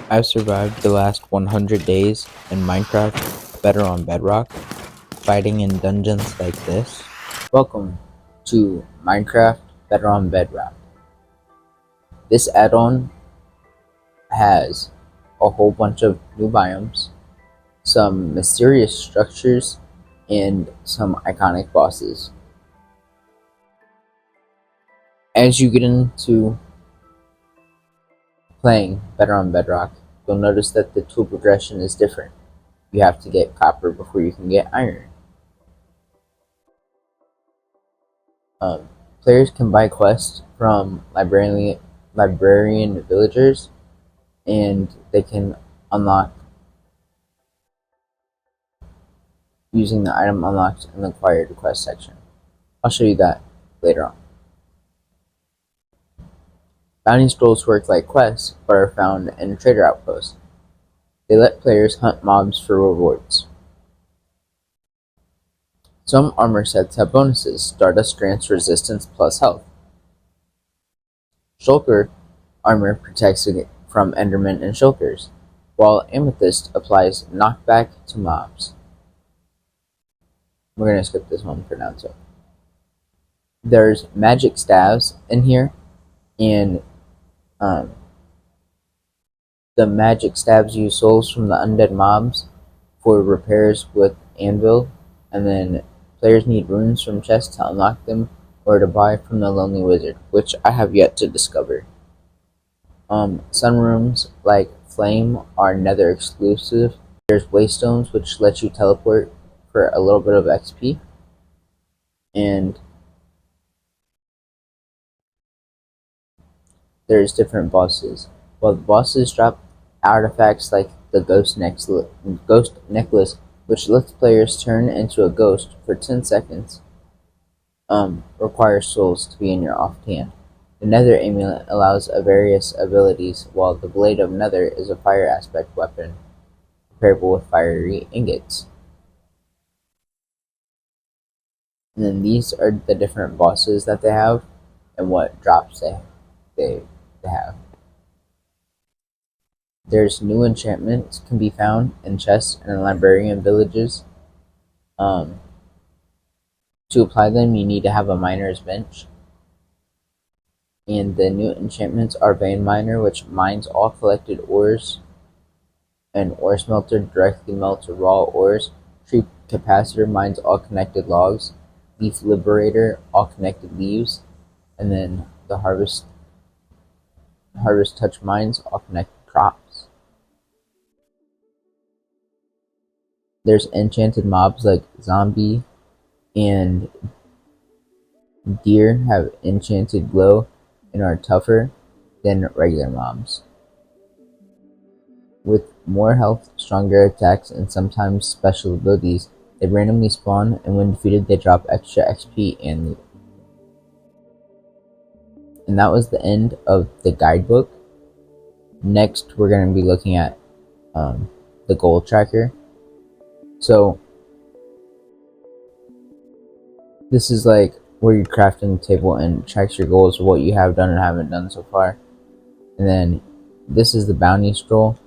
I've survived the last 100 days in Minecraft Better on Bedrock, fighting in dungeons like this. Welcome to Minecraft Better on Bedrock. This add-on has a whole bunch of new biomes, some mysterious structures, and some iconic bosses. As you get into playing Better on Bedrock, you'll notice that the tool progression is different. You have to get copper before you can get iron. Players can buy quests from librarian villagers, and they can unlock using the item unlocked in the acquired quest section. I'll show you that later on. Bounty scrolls work like quests, but are found in trader outposts. They let players hunt mobs for rewards. Some armor sets have bonuses: Stardust grants resistance plus health. Shulker armor protects from Endermen and Shulkers, while Amethyst applies knockback to mobs. We're going to skip this one for now. So there's magic staves in here, and the magic staves use souls from the undead mobs for repairs with anvil, and then players need runes from chests to unlock them or to buy from the lonely wizard, which I have yet to discover. Sun rooms like flame are nether exclusive. There's waystones which let you teleport for a little bit of XP, and there's different bosses. While the bosses drop artifacts like the ghost necklace, which lets players turn into a ghost for 10 seconds, requires souls to be in your offhand. The Nether Amulet allows various abilities, while the Blade of Nether is a fire aspect weapon, comparable with fiery ingots. And then these are the different bosses that they have, and what drops they have. There's new enchantments can be found in chests and in librarian villages. To apply them, you need to have a miner's bench. And the new enchantments are Vein Miner, which mines all collected ores, and Ore Smelter directly melts raw ores. Tree Capacitor mines all connected logs. Leaf Liberator, all connected leaves. And then the Harvest Touch mines all connected crops. There's enchanted mobs like zombie and deer have enchanted glow and are tougher than regular mobs. With more health, stronger attacks, and sometimes special abilities, they randomly spawn, and when defeated they drop extra XP and loot. And that was the end of the guidebook. Next, we're going to be looking at the goal tracker. So this is like where you're crafting the table and tracks your goals, what you have done and haven't done so far. And then this is the bounty scroll.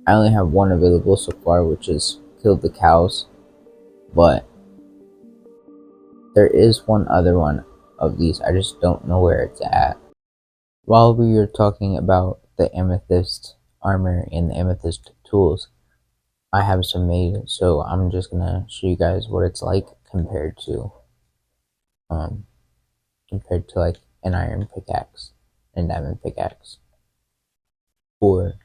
I only have one available so far, which is killed the cows, but there is one other one of these. I just don't know where it's at. While we were talking about the amethyst armor and the amethyst tools, I have some made, so I'm just gonna show you guys what it's like compared to like an iron pickaxe and diamond pickaxe for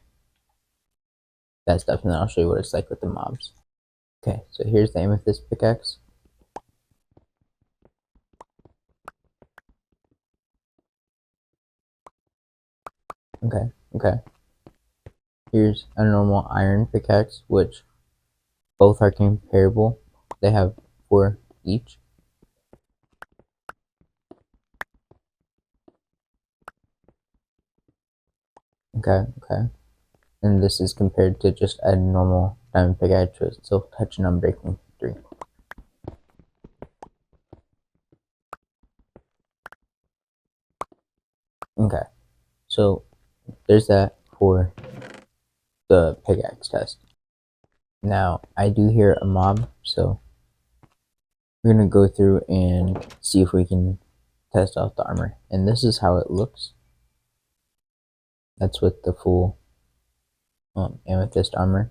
that stuff, and then I'll show you what it's like with the mobs. Okay, so here's the amethyst pickaxe. Okay. Here's a normal iron pickaxe, which both are comparable. They have 4 each. Okay. And this is compared to just a normal diamond pickaxe with silk touch and unbreaking 3. Okay, so there's that for the pickaxe test. Now I do hear a mob, so we're gonna go through and see if we can test out the armor. And this is how it looks. That's with the full amethyst armor.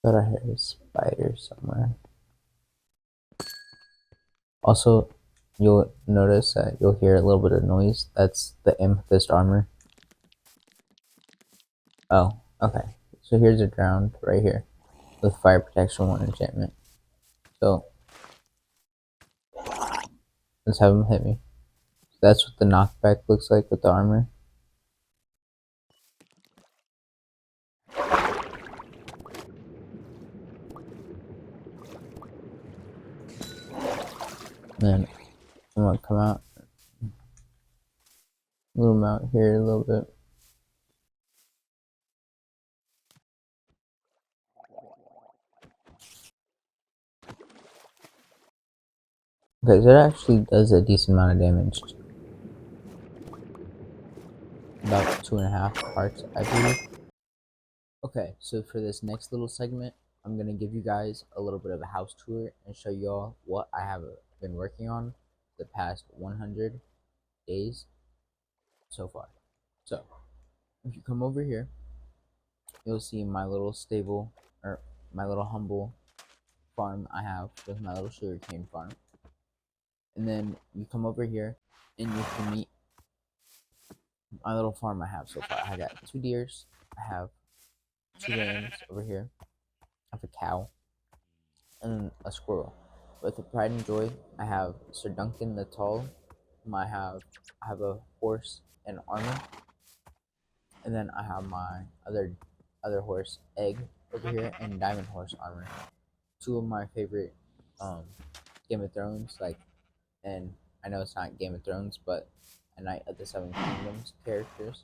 Thought I heard a spider somewhere. Also, you'll notice that you'll hear a little bit of noise. That's the amethyst armor. Oh, okay. So here's a ground right here with fire protection 1 enchantment. So let's have him hit me. So that's what the knockback looks like with the armor. And then I'm gonna come out, move him out here a little bit. Okay, so it actually does a decent amount of damage. About 2.5 hearts, I believe. Okay, so for this next little segment, I'm gonna give you guys a little bit of a house tour and show y'all what I have been working on the past 100 days so far. So, if you come over here, you'll see my little stable, or my little humble farm I have with my little sugarcane farm. And then you come over here and you can meet my little farm I have so far. I got 2 deers, I have 2 lambs over here, I have a cow, and a squirrel. With the pride and joy, I have Sir Duncan the Tall, whom I have a horse and armor, and then I have my other horse, Egg, over here, and Diamond Horse armor. 2 of my favorite Game of Thrones, and I know it's not Game of Thrones, but A Knight of the Seven Kingdoms characters.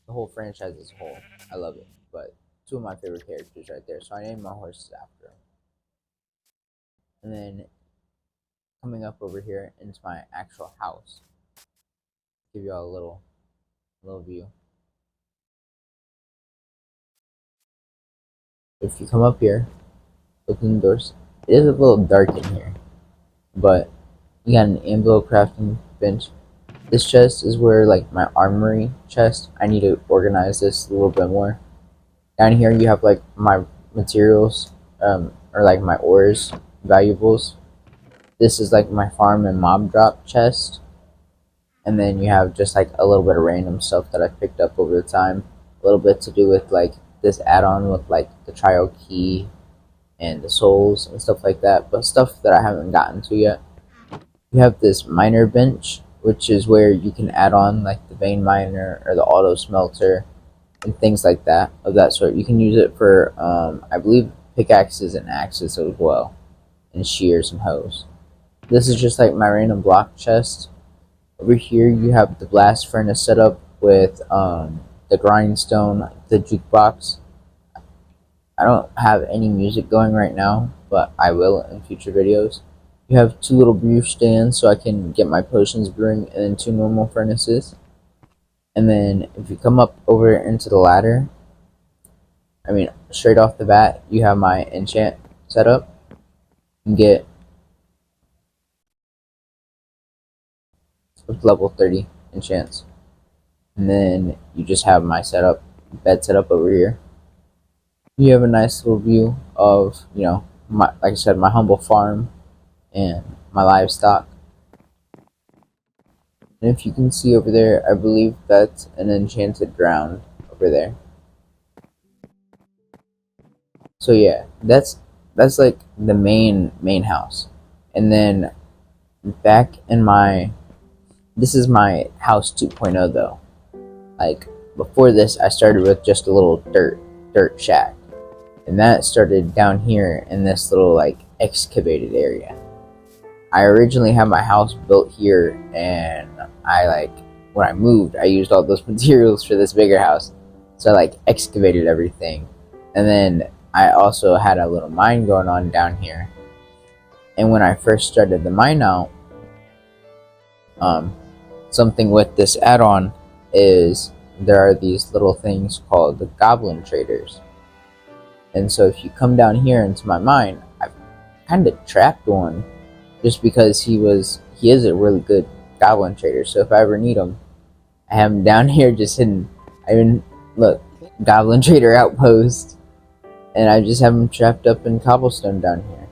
The whole franchise as a whole, I love it, but 2 of my favorite characters right there, so I named my horses after them. And then coming up over here into my actual house, give y'all a little view. If you come up here, open the doors. It is a little dark in here, but you got an anvil crafting bench. This chest is where like my armory chest. I need to organize this a little bit more. Down here you have like my materials, or like my ores, valuables. This is like my farm and mob drop chest. And then you have just like a little bit of random stuff that I picked up over the time. A little bit to do with like this add-on with like the trial key and the souls and stuff like that, but stuff that I haven't gotten to yet. You have this miner bench, which is where you can add on like the vein miner or the auto smelter and things like that, of that sort. You can use it for I believe pickaxes and axes as well, and shears and hoes. This is just like my random block chest. Over here you have the blast furnace set up with the grindstone, the jukebox. I don't have any music going right now, but I will in future videos. You have 2 little brew stands so I can get my potions brewing, and then 2 normal furnaces. And then if you come up over into the ladder, I mean straight off the bat, you have my enchant set up. You get level 30 enchants. And then you just have my bed set up over here. You have a nice little view of, like I said, my humble farm and my livestock. And if you can see over there, I believe that's an enchanted ground over there. So yeah, that's like the main house. And then back in this is my house 2.0 though. Like before this, I started with just a little dirt shack. And that started down here in this little like excavated area. I originally had my house built here, and when I moved, I used all those materials for this bigger house. So I like excavated everything. And then I also had a little mine going on down here. And when I first started the mine out, something with this add-on is there are these little things called the goblin traders. And so if you come down here into my mine, I've kind of trapped one just because he is a really good goblin trader. So if I ever need him, I have him down here just hidden. I mean, look, goblin trader outpost, and I just have him trapped up in cobblestone down here.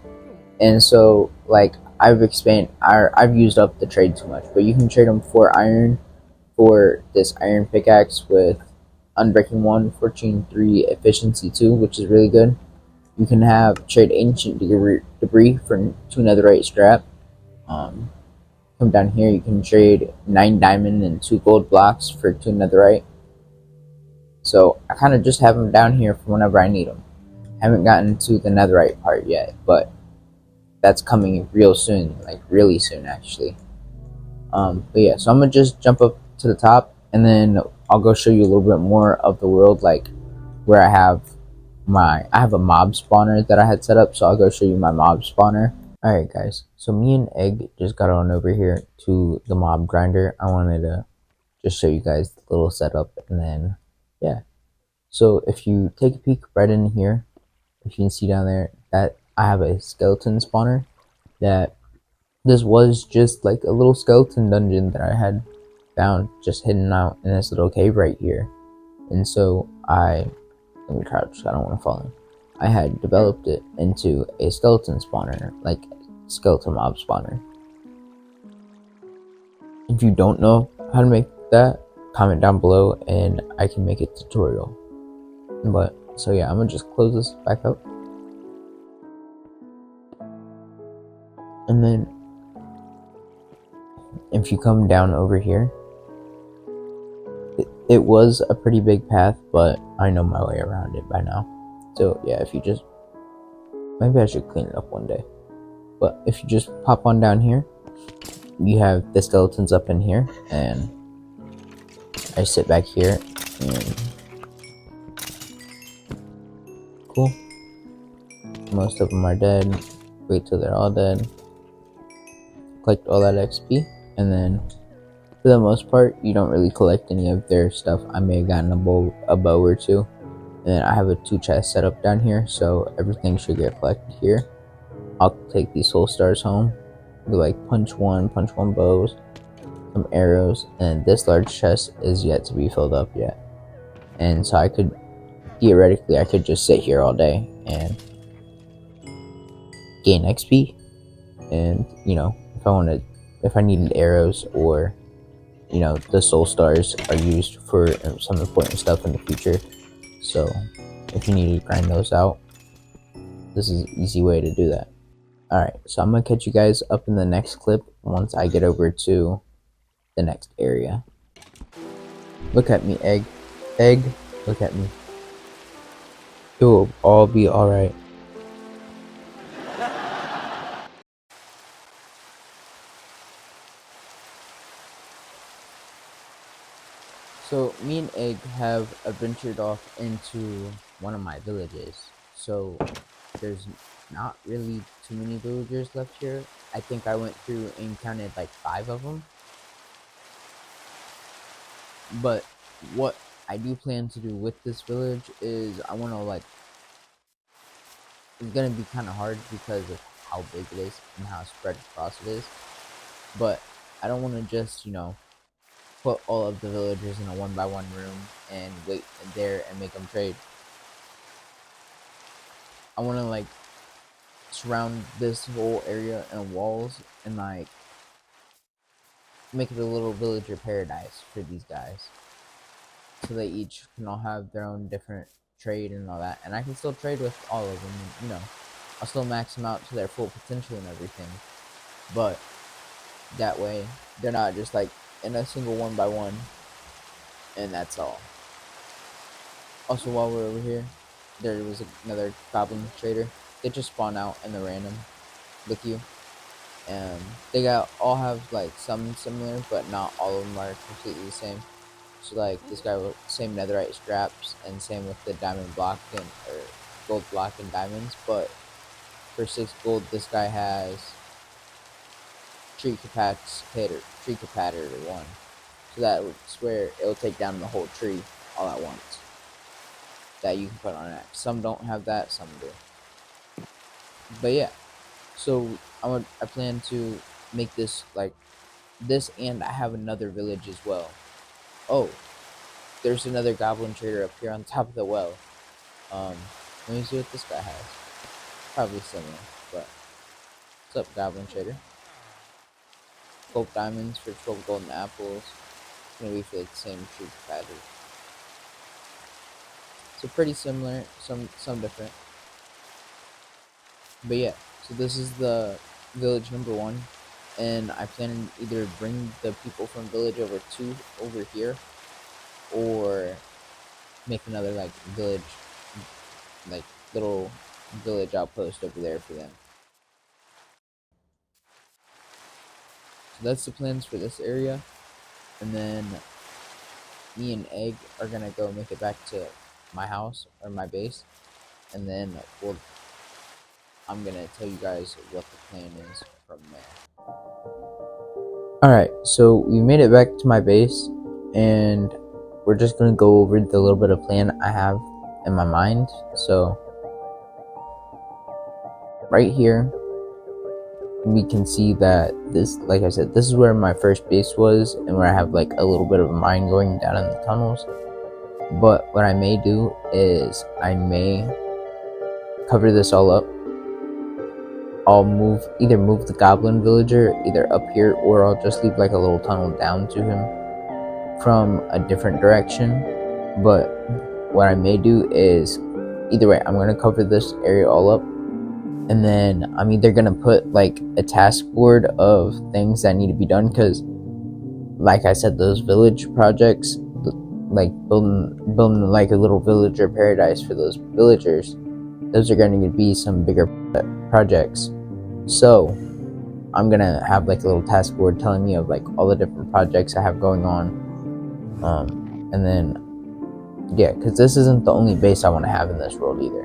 And so like I've used up the trade too much, but you can trade them for iron, for this iron pickaxe with Unbreaking 1, Fortune 3, Efficiency 2, which is really good. You can have trade ancient debris for 2 netherite scrap. Come down here, you can trade 9 diamond and 2 gold blocks for 2 netherite. So I kind of just have them down here for whenever I need them. Haven't gotten to the netherite part yet, but that's coming real soon, like really soon actually. But yeah, so I'm gonna just jump up to the top, and then I'll go show you a little bit more of the world, like where I have a mob spawner that I had set up. So I'll go show you my mob spawner. Alright guys, so me and Egg just got on over here to the mob grinder. I wanted to just show you guys the little setup, and then yeah. So if you take a peek right in here, if you can see down there that I have a skeleton spawner. That this was just like a little skeleton dungeon that I had found just hidden out in this little cave right here. And so let me crouch, I don't want to fall in. I had developed it into a skeleton spawner, like skeleton mob spawner. If you don't know how to make that, comment down below and I can make a tutorial. But so yeah, I'm gonna just close this back up, and then if you come down over here, it was a pretty big path, but I know my way around it by now. So yeah, if you just, maybe I should clean it up one day, but if you just pop on down here, you have the skeletons up in here, and I sit back here, and cool, most of them are dead. Wait till they're all dead, collect all that XP, and then for the most part you don't really collect any of their stuff. I may have gotten a bow or two, and then I have a 2 chest set up down here, so everything should get collected here. I'll take these soul stars home, do like punch one bows, some arrows, and this large chest is yet to be filled up yet. And so I could theoretically just sit here all day and gain XP. And you know, if I needed arrows, or you know, the soul stars are used for some important stuff in the future. So if you need to grind those out, this is an easy way to do that. Alright, so I'm gonna catch you guys up in the next clip once I get over to the next area. Look at me, Egg. Egg, look at me. It will all be alright. So me and Egg have adventured off into one of my villages. So there's not really too many villagers left here. I think I went through and counted like 5 of them. But what I do plan to do with this village is I want to like, it's going to be kind of hard because of how big it is and how spread across it is. But I don't want to just, you know, put all of the villagers in a 1x1 room and wait there and make them trade. I want to like surround this whole area in walls and like make it a little villager paradise for these guys, so they each can all have their own different trade and all that, and I can still trade with all of them, and, you know, I'll still max them out to their full potential and everything, but that way they're not just like in a single 1x1 and that's all. Also, while we're over here, there was another goblin trader. They just spawn out in the random with you, and they all have like some similar, but not all of them are completely the same. So like this guy with same netherite scraps, and same with the diamond block and or gold block and diamonds, but for 6 gold this guy has tree capacitor 1. So that's where it'll take down the whole tree all at once. That you can put on an axe. Some don't have that, some do. But yeah, so I plan to make this like this, and I have another village as well. Oh, there's another goblin trader up here on top of the well. Let me see what this guy has. Probably similar, but what's up, goblin trader? 12 diamonds for 12 golden apples. Gonna be for the same troop pattern. So pretty similar, some different. But yeah, so this is the village number 1, and I plan to either bring the people from village over here, or make another like village, like little village outpost over there for them. So that's the plans for this area, and then me and Egg are gonna go make it back to my house or my base, and then I'm gonna tell you guys what the plan is from there. Alright, so we made it back to my base, and we're just gonna go over the little bit of plan I have in my mind. So right here we can see that this, like I said, this is where my first base was, and where I have like a little bit of a mine going down in the tunnels. But what I may do is I may cover this all up. I'll either move the goblin villager either up here, or I'll just leave like a little tunnel down to him from a different direction. But what I may do is, either way, I'm going to cover this area all up, and then I'm either going to put like a task board of things that need to be done, because like I said, those village projects, like building like a little villager paradise for those villagers, those are going to be some bigger projects. So I'm gonna have like a little task board telling me of like all the different projects I have going on, and then yeah, because this isn't the only base I want to have in this world either.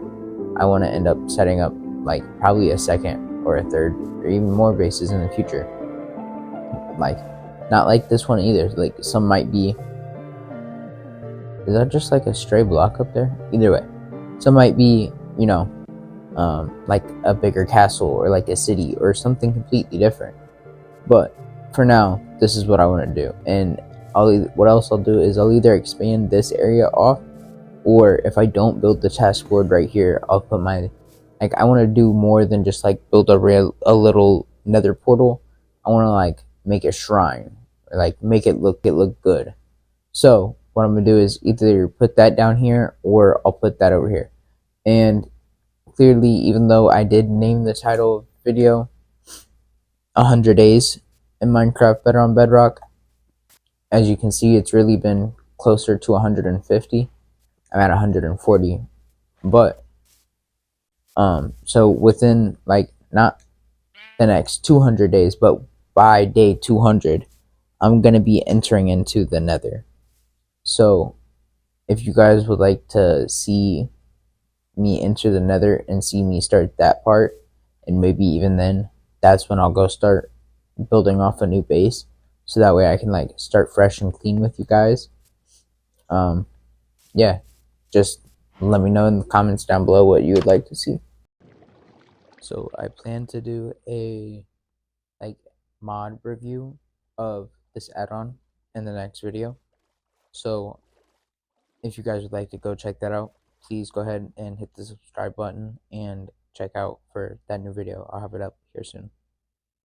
I want to end up setting up like probably a second or a third or even more bases in the future. Like not like this one either. Like some might be. Is that just like a stray block up there? Either way, some might be, you know, like a bigger castle or like a city or something completely different. But for now, this is what I want to do. And what else I'll do is I'll either expand this area off, or if I don't build the task board right here, I'll put my, like, I want to do more than just like build a little nether portal. I want to like make a shrine, or like make it look good. So what I'm gonna do is either put that down here, or I'll put that over here. And clearly, even though I did name the title of the video 100 Days in Minecraft Better on Bedrock, as you can see, it's really been closer to 150. I'm at 140. But, so within, like, not the next 200 days, but by day 200, I'm going to be entering into the nether. So, if you guys would like to see me enter the nether and see me start that part, and maybe even then, that's when I'll go start building off a new base, so that way I can like start fresh and clean with you guys. Yeah, just let me know in the comments down below what you would like to see. So I plan to do a like mod review of this add-on in the next video. So if you guys would like to go check that out, please go ahead and hit the subscribe button and check out for that new video. I'll have it up here soon.